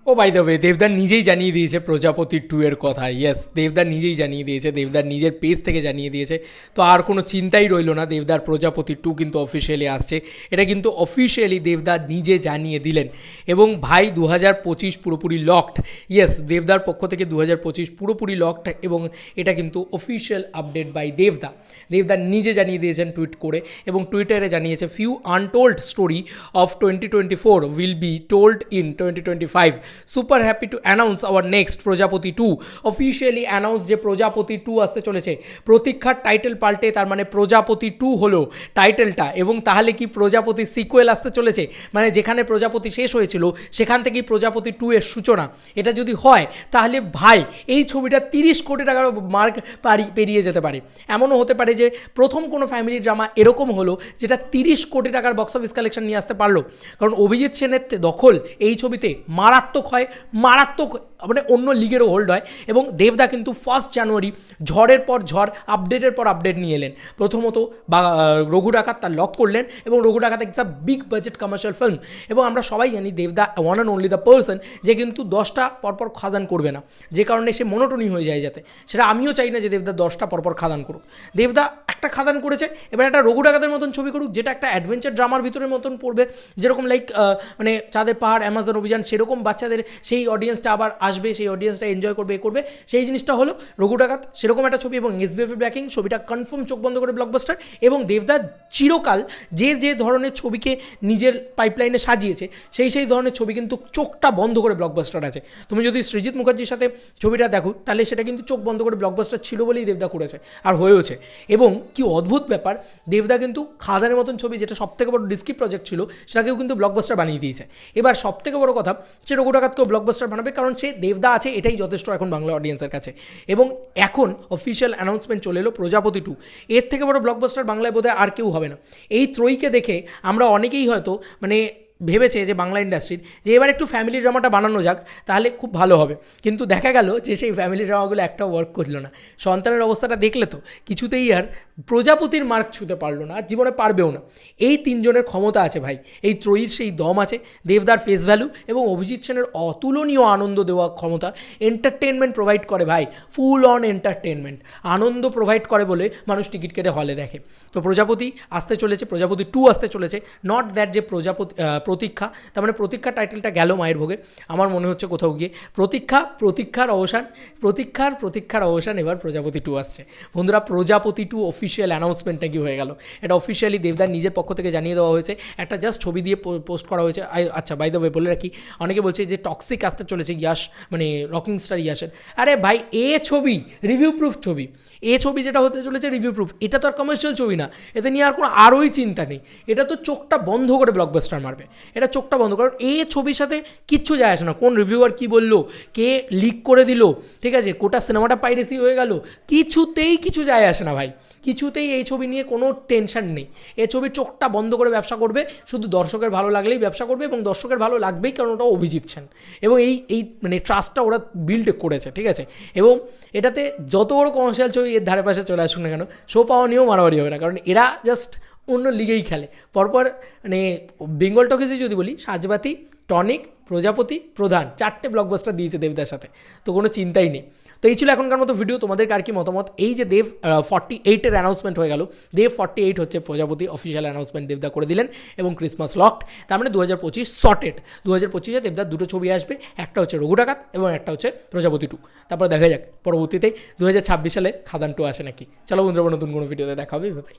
O by the way, দেবদার নিজেই জানিয়ে দিয়েছে প্রজাপতি 2 এর কথা। ইয়েস, দেবদার নিজেই জানিয়ে দিয়েছে, দেবদার নিজের পেজ থেকে জানিয়ে দিয়েছে। তো আর কোনো চিন্তাই রইল না, দেবদার প্রজাপতি 2 কিন্তু অফিসিয়ালি আসছে। এটা কিন্তু অফিসিয়ালি দেবদার নিজে জানিয়ে দিলেন। এবং ভাই 2025 পুরোপুরি লকড। ইয়েস, দেবদার পক্ষ থেকে 2025 পুরোপুরি লকড, এবং এটা কিন্তু অফিসিয়াল আপডেট বাই দেবদা। দেবদা নিজে জানিয়ে দিয়েছেন টুইট করে, এবং টুইটারে জানিয়েছে few untold story of 2024 will be told in 2025। Super happy to announce hour next প্রজাপতি 2। অফিসিয়ালি অ্যানাউন্স যে প্রজাপতি 2 আসতে চলেছে। প্রতীক্ষার টাইটেল পাল্টে তার মানে প্রজাপতি 2 হলো টাইটেলটা, এবং তাহলে কি প্রজাপতি সিকুয়েল আসতে চলেছে, মানে যেখানে প্রজাপতি শেষ হয়েছিল সেখান থেকেই প্রজাপতি 2 এর সূচনা। এটা যদি হয় তাহলে ভাই এই ছবিটা 30 কোটি টাকার মার্ক পেরিয়ে যেতে পারে। এমনও হতে পারে যে প্রথম কোনো ফ্যামিলি ড্রামা এরকম হলো যেটা 30 কোটি টাকার বক্স অফিস কালেকশন নিয়ে আসতে পারলো। কারণ অভিজিৎ সেনের দখল এই ছবিতে মারাত্মক হয়, মারাত্মক, মানে অন্য লিগেরও হোল্ড হয়। এবং দেবদা কিন্তু 1 জানুয়ারি ঝড়ের পর ঝড়, আপডেটের পর আপডেট নিয়ে এলেন। প্রথমত রঘু ডাকাত তার লক করলেন, এবং রঘু ডাকাত একটা বিগ বাজেট কমার্শিয়াল ফিল্ম। এবং আমরা সবাই জানি দেবদা one and only the person যে কিন্তু 10টা পরপর খাদান করবে না, যে কারণে সে মনোটনি হয়ে যায় যাতে। সেটা আমিও চাই না যে দেবদা 10টা পরপর খাদান করুক। দেবদা একটা খাদান করেছে, এবার একটা রঘু ডাকাতের মতন ছবি করুক, যেটা একটা অ্যাডভেঞ্চার ড্রামার ভিতরের মতন পড়বে, যেরকম লাইক মানে চাঁদের পাহাড়, অ্যামাজন অভিযান, সেরকম বাচ্চাদের সেই অডিয়েন্সটা আবার আসবে, সেই অডিয়েন্সটা এনজয় করবে, করবে। সেই জিনিসটা হলো রঘু ডাকাত, সেরকম একটা ছবি। এবং এসবিএফ ব্যাকিং, ছবিটা কনফার্ম চোখ বন্ধ করে ব্লকবাস্টার। এবং দেবদা চিরকাল যে যে ধরনের ছবিকে নিজের পাইপলাইনে সাজিয়েছে, সেই ধরনের ছবি কিন্তু চোখটা বন্ধ করে ব্লকবাস্টার আছে। তুমি যদি সৃজিত মুখার্জির সাথে ছবিটা দেখো তাহলে সেটা কিন্তু চোখ বন্ধ করে ব্লকবাস্টার ছিল বলেই দেবদা করেছে, আর হয়েওছে। এবং কি অদ্ভুত ব্যাপার, দেবদা কিন্তু খাদানের মতন ছবি, যেটা সবথেকে বড় রিস্কি প্রজেক্ট ছিল, সেটাকেও কিন্তু ব্লকবাস্টার বানিয়ে দিয়েছে। এবার সবথেকে বড় কথা, সে রঘু ডাকাতকেও ব্লকবাস্টার বানাবে, কারণ সে দেবদা আছে, এটাই যথেষ্ট এখন বাংলা অডিয়েন্সের কাছে। এবং এখন অফিসিয়াল অ্যানাউন্সমেন্ট চলে এলো প্রজাপতি 2। এর থেকে বড় ব্লকবাস্টার বাংলায় বোধহয় আর কেউ হবে না। এই ত্রয়ীকে দেখে আমরা অনেকেই হয়তো মানে ভেবেছে যে বাংলা ইন্ডাস্ট্রির যে এবার একটু ফ্যামিলি ড্রামাটা বানানো যাক, তাহলে খুব ভালো হবে। কিন্তু দেখা গেল যে সেই ফ্যামিলি ড্রামাগুলো একটাও ওয়ার্ক করলো না। সন্তানের অবস্থাটা দেখলে তো কিছুতেই আর প্রজাপতির মার্ক ছুঁতে পারলো না, আর জীবনে পারবেও না। এই 3 জনের ক্ষমতা আছে ভাই, এই ত্রয়ীর সেই দম আছে, দেবদার ফেস ভ্যালু এবং অভিজিৎ সেনের অতুলনীয় আনন্দ দেওয়া ক্ষমতা। এন্টারটেনমেন্ট প্রোভাইড করে ভাই, ফুল অন এন্টারটেনমেন্ট, আনন্দ প্রোভাইড করে বলে মানুষ টিকিট কেটে হলে দেখে। তো প্রজাপতি আসতে চলেছে, প্রজাপতি 2 আসতে চলেছে। নট দ্যাট যে প্রতীক্ষা, তার মানে প্রতীক্ষা টাইটেলটা গেল মায়ের ভোগে। আমার মনে হচ্ছে কোথাও গিয়ে প্রতীক্ষার অবসান, এবার প্রজাপতি 2 আসছে। বন্ধুরা, প্রজাপতি 2 অফিসিয়াল অ্যানাউন্সমেন্টটা কি হয়ে গেল, এটা অফিসিয়ালি দেবদার নিজের পক্ষ থেকে জানিয়ে দেওয়া হয়েছে। একটা জাস্ট ছবি দিয়ে পোস্ট করা হয়েছে। আচ্ছা, বাই দ্য ওয়ে বলে রাখি, অনেকে বলছে যে টক্সিক আসতে চলেছে ইয়াশ, মানে রকিং স্টার ইয়াশের। আরে ভাই, ছবি রিভিউ প্রুফ ছবি, ছবি যেটা হতে চলেছে রিভিউ প্রুফ, এটা তো আর কমার্শিয়াল ছবি না, এতে নিয়ে আর কোনো আরোই চিন্তা নেই। এটা তো চোখটা বন্ধ করে ব্লকবাস্টার মারবে, এটা চোখটা বন্ধ। কারণ ছবির সাথে কিচ্ছু যায় আসে না কোন রিভিউয়ার কী বললো, কে লিক করে দিল, ঠিক আছে, কোটা সিনেমাটা পাইরেসি হয়ে গেল, কিছুতেই কিছু যায় আসে না ভাই, কিছুতেই এই ছবি নিয়ে কোনো টেনশন নেই। এই ছবি চোখটা বন্ধ করে ব্যবসা করবে, শুধু দর্শকের ভালো লাগলেই ব্যবসা করবে, এবং দর্শকের ভালো লাগবেই, কারণ ওটা অভিজিৎ সেন। এবং এই মানে ট্রাস্টটা ওরা বিল্ড করেছে, ঠিক আছে। এবং এটাতে যত বড় কমার্শিয়াল ছবি এর ধারে পাশে চলে আসুন না কেন, শো পাওয়া নিয়েও মারামারি হবে না, কারণ এরা জাস্ট অন্য লিগেই খেলে। পরপর মানে বেঙ্গল টকিজে যদি বলি, সাজবাতি, টনিক, প্রজাপতি, প্রধান, 4টে ব্লকবাস্টার দিয়েছে দেবদার সাথে, তো কোনো চিন্তাই নেই। তো এই ছিল এখনকার মতো ভিডিও। তোমাদের আর কি মতামত? এই যে দেব 48-এর অ্যানাউন্সমেন্ট হয়ে গেল, দেব 48 হচ্ছে প্রজাপতি অফিসিয়াল অ্যানাউন্সমেন্ট দেবদা করে দিলেন, এবং ক্রিসমাস লকড। তার মানে 2025 সর্টেড। 2025-এ দেবদার 2টো ছবি আসবে, একটা হচ্ছে রঘু ডাকাত এবং একটা হচ্ছে প্রজাপতি 2। তারপরে দেখা যাক পরবর্তীতে 2026 সালে খাদান 2 আসে নাকি। চলো বন্ধুরা, নতুন কোনো ভিডিওতে দেখা হবে, ভাই।